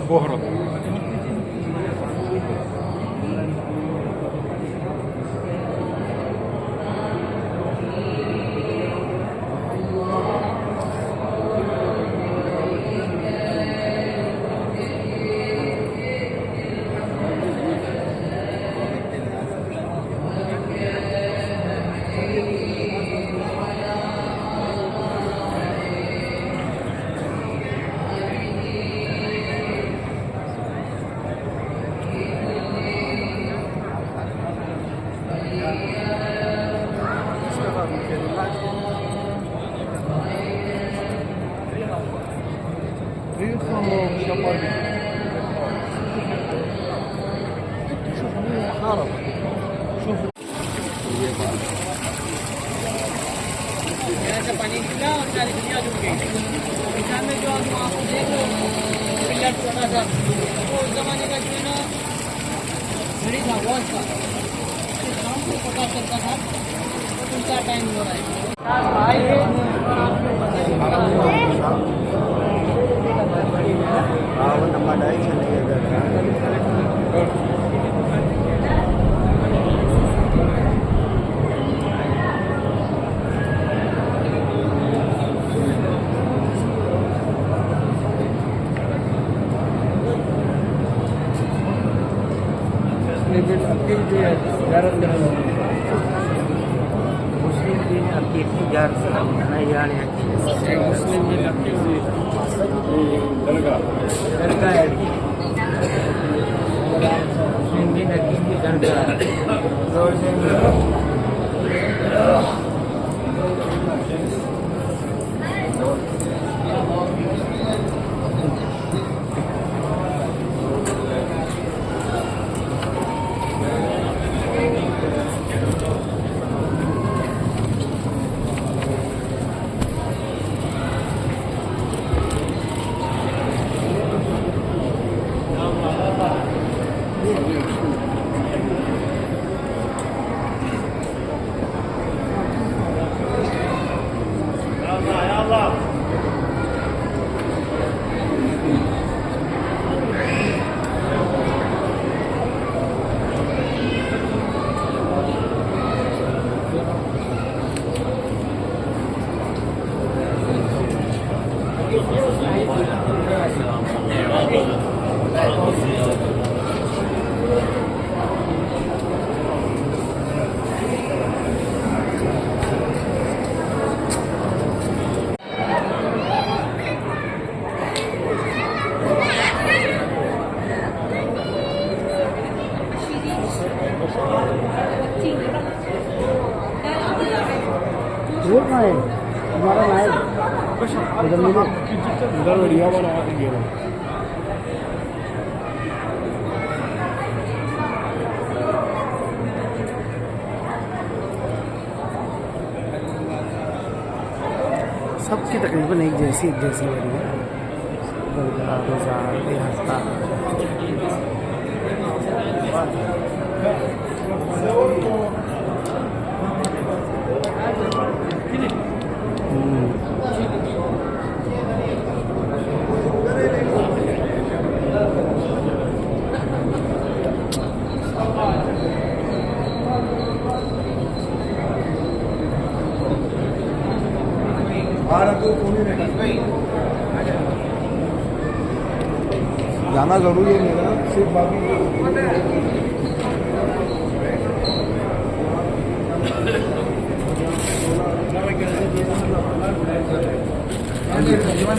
Боград. पानी निकला और सारी दुनिया डूब गई। में जो आपको देखो पिलर छोटा सा, वो उस जमाने का जो है ना घड़ी था, वॉच था, शाम को पता चलता था उनका टाइम हो रहा है। मुस्लिम दिन अकेली जार मुस्लिम दिन अकेली दरगाह है मुस्लिम दिन अकेली दरगाह सबकी तकरीबन एक जैसी बनी है। रोज़ा हफ्ता जाना जरूरी है मेरा सिर्फ बाकी जीवन